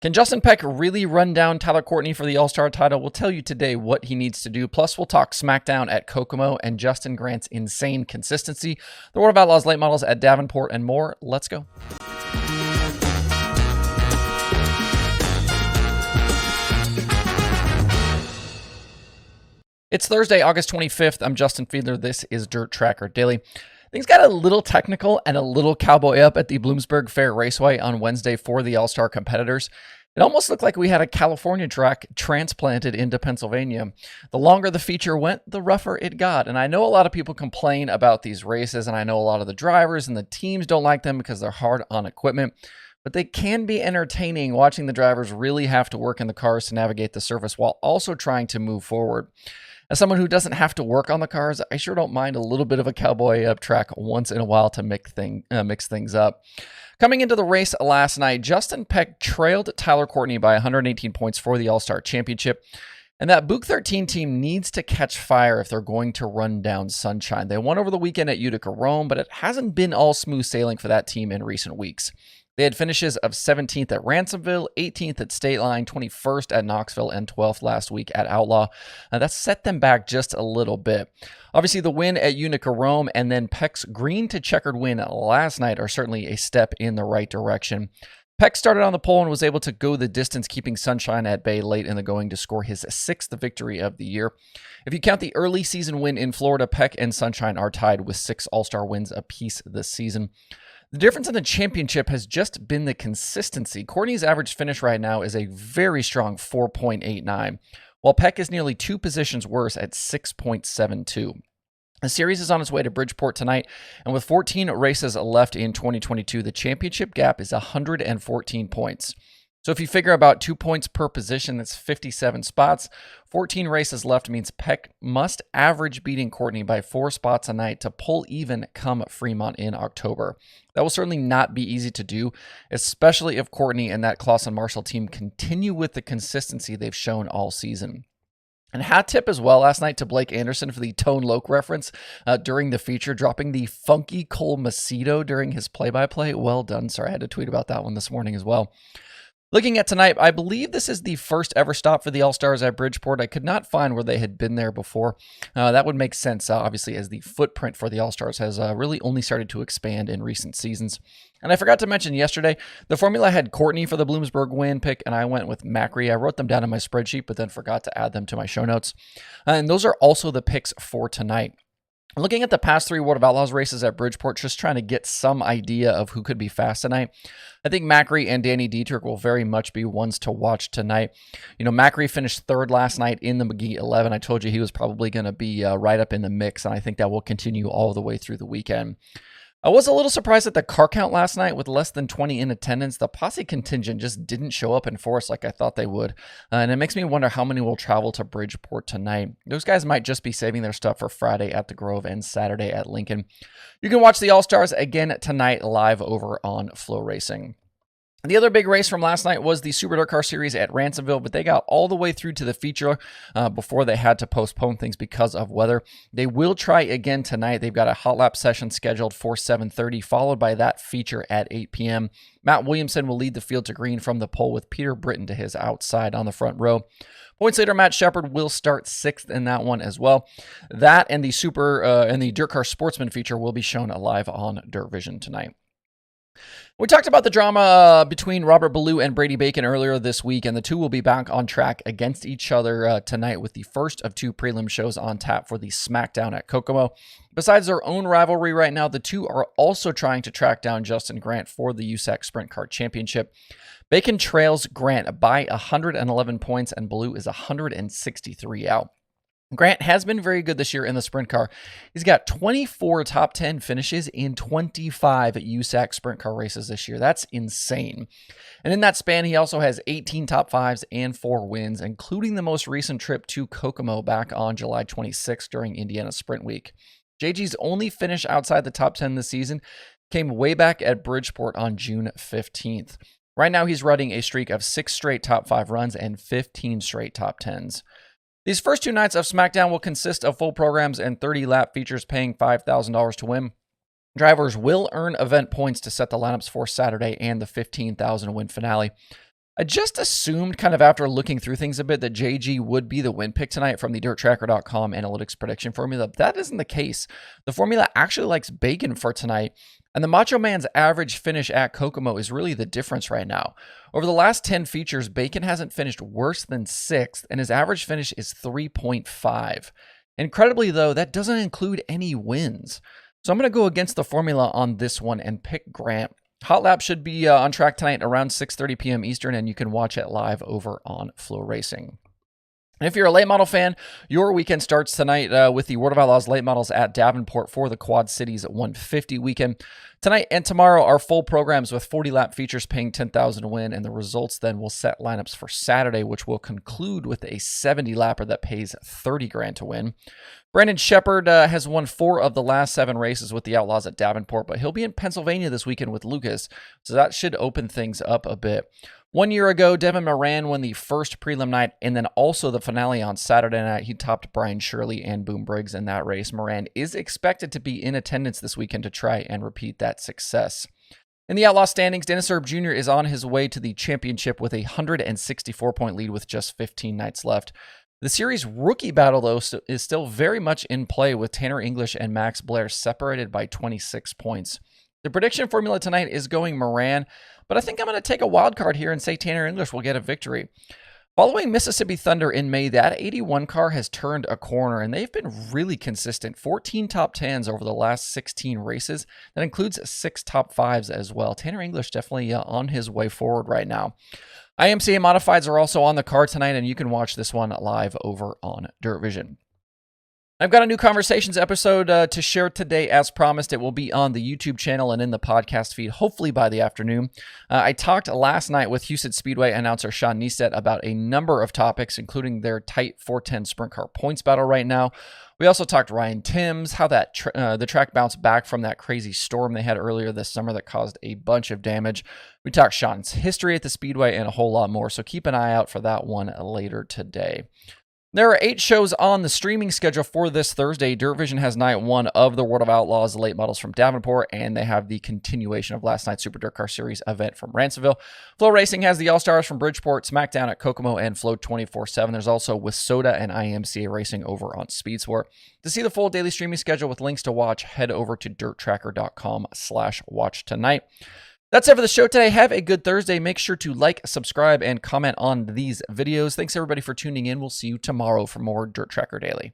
Can Justin Peck really run down Tyler Courtney for the All-Star title? We'll tell you today what he needs to do. Plus, we'll talk Smackdown at Kokomo and Justin Grant's insane consistency, the World of Outlaws late models at Davenport, and more. Let's go. It's Thursday, August 25th. I'm Justin Fiedler. This is Dirt Tracker Daily. Things got a little technical and a little cowboy up at the Bloomsburg Fair Raceway on Wednesday for the All-Star competitors. It almost looked like we had a California track transplanted into Pennsylvania. The longer the feature went, the rougher it got. And I know a lot of people complain about these races, and I know a lot of the drivers and the teams don't like them because they're hard on equipment. But they can be entertaining watching the drivers really have to work in the cars to navigate the surface while also trying to move forward. As someone who doesn't have to work on the cars, I sure don't mind a little bit of a cowboy up track once in a while to mix things up. Coming into the race last night, Justin Peck trailed Tyler Courtney by 118 points for the All-Star Championship. And that Book 13 team needs to catch fire if they're going to run down Sunshine. They won over the weekend at Utica Rome, but it hasn't been all smooth sailing for that team in recent weeks. They had finishes of 17th at Ransomville, 18th at State Line, 21st at Knoxville, and 12th last week at Outlaw. That set them back just a little bit. Obviously, the win at Utica Rome and then Peck's green to checkered win last night are certainly a step in the right direction. Peck started on the pole and was able to go the distance, keeping Sunshine at bay late in the going to score his 6th victory of the year. If you count the early season win in Florida, Peck and Sunshine are tied with 6 All-Star wins apiece this season. The difference in the championship has just been the consistency. Courtney's average finish right now is a very strong 4.89, while Peck is nearly 2 positions worse at 6.72. The series is on its way to Bridgeport tonight, and with 14 races left in 2022, the championship gap is 114 points. So if you figure about 2 points per position, that's 57 spots. 14 races left means Peck must average beating Courtney by 4 spots a night to pull even come Fremont in October. That will certainly not be easy to do, especially if Courtney and that Clausen Marshall team continue with the consistency they've shown all season. And hat tip as well last night to Blake Anderson for the Tone Loc reference during the feature, dropping the funky Cole Macedo during his play-by-play. Well done, sir. I had to tweet about that one this morning as well. Looking at tonight, I believe this is the first ever stop for the All-Stars at Bridgeport. I could not find where they had been there before. That would make sense, obviously, as the footprint for the All-Stars has really only started to expand in recent seasons. And I forgot to mention yesterday, the formula had Courtney for the Bloomsburg win pick, and I went with Macri. I wrote them down in my spreadsheet, but then forgot to add them to my show notes. And those are also the picks for tonight. Looking at the past 3 World of Outlaws races at Bridgeport, just trying to get some idea of who could be fast tonight. I think Macri and Danny Dietrich will very much be ones to watch tonight. You know, Macri finished 3rd last night in the McGee 11. I told you he was probably going to be right up in the mix, and I think that will continue all the way through the weekend. I was a little surprised at the car count last night with less than 20 in attendance. The posse contingent just didn't show up in force like I thought they would. And it makes me wonder how many will travel to Bridgeport tonight. Those guys might just be saving their stuff for Friday at the Grove and Saturday at Lincoln. You can watch the All-Stars again tonight live over on Flow Racing. The other big race from last night was the Super Dirt Car Series at Ransomville, but they got all the way through to the feature before they had to postpone things because of weather. They will try again tonight. They've got a hot lap session scheduled for 7:30, followed by that feature at 8 p.m. Matt Williamson will lead the field to green from the pole with Peter Britton to his outside on the front row. Points leader Matt Shepard will start 6th in that one as well. That and the Dirt Car Sportsman feature will be shown live on Dirt Vision tonight. We talked about the drama between Robert Ballou and Brady Bacon earlier this week, and the two will be back on track against each other tonight with the first of 2 prelim shows on tap for the Smackdown at Kokomo. Besides their own rivalry right now, the two are also trying to track down Justin Grant for the USAC Sprint Car Championship. Bacon trails Grant by 111 points, and Ballou is 163 out. Grant has been very good this year in the sprint car. He's got 24 top 10 finishes in 25 USAC sprint car races this year. That's insane. And in that span, he also has 18 top 5s and 4 wins, including the most recent trip to Kokomo back on July 26th during Indiana Sprint Week. JG's only finish outside the top 10 this season came way back at Bridgeport on June 15th. Right now, he's running a streak of 6 straight top 5 runs and 15 straight top 10s. These first 2 nights of Smackdown will consist of full programs and 30-lap features paying $5,000 to win. Drivers will earn event points to set the lineups for Saturday and the $15,000 win finale. I just assumed, kind of after looking through things a bit, that JG would be the win pick tonight from the DirtTracker.com analytics prediction formula. But that isn't the case. The formula actually likes Bacon for tonight, and the Macho Man's average finish at Kokomo is really the difference right now. Over the last 10 features, Bacon hasn't finished worse than 6th, and his average finish is 3.5. Incredibly, though, that doesn't include any wins. So I'm going to go against the formula on this one and pick Grant. Hot Lap should be on track tonight around 6:30 p.m. Eastern, and you can watch it live over on Flow Racing. And if you're a late model fan, your weekend starts tonight with the World of Outlaws late models at Davenport for the Quad Cities 150 weekend. Tonight and tomorrow are full programs with 40-lap features paying $10,000 to win, and the results then will set lineups for Saturday, which will conclude with a 70-lapper that pays $30,000 to win. Brandon Shepard has won 4 of the last 7 races with the Outlaws at Davenport, but he'll be in Pennsylvania this weekend with Lucas, so that should open things up a bit. 1 year ago, Devin Moran won the first prelim night and then also the finale on Saturday night. He topped Brian Shirley and Boom Briggs in that race. Moran is expected to be in attendance this weekend to try and repeat that success. In the Outlaw standings, Dennis Erb Jr. is on his way to the championship with a 164-point lead with just 15 nights left. The series rookie battle, though, is still very much in play with Tanner English and Max Blair separated by 26 points. The prediction formula tonight is going Moran, but I think I'm going to take a wild card here and say Tanner English will get a victory. Following Mississippi Thunder in May, that 81 car has turned a corner, and they've been really consistent. 14 top 10s over the last 16 races. That includes 6 top 5s as well. Tanner English definitely on his way forward right now. IMCA Modifieds are also on the card tonight, and you can watch this one live over on Dirt Vision. I've got a new Conversations episode to share today. As promised, it will be on the YouTube channel and in the podcast feed, hopefully by the afternoon. I talked last night with Houston Speedway announcer Sean Neistat about a number of topics, including their tight 410 sprint car points battle right now. We also talked Ryan Timms, how that the track bounced back from that crazy storm they had earlier this summer that caused a bunch of damage. We talked Sean's history at the Speedway and a whole lot more, so keep an eye out for that one later today. There are 8 shows on the streaming schedule for this Thursday. Dirt Vision has night 1 of the World of Outlaws late models from Davenport, and they have the continuation of last night's Super Dirt Car Series event from Ransomville. Flow Racing has the AllStars from Bridgeport, Smackdown at Kokomo, and Flow 24/7. There's also WISSOTA and IMCA Racing over on Speed Sport. To see the full daily streaming schedule with links to watch, head over to dirttracker.com/watch tonight. That's it for the show today. Have a good Thursday. Make sure to like, subscribe, and comment on these videos. Thanks everybody for tuning in. We'll see you tomorrow for more Dirt Tracker Daily.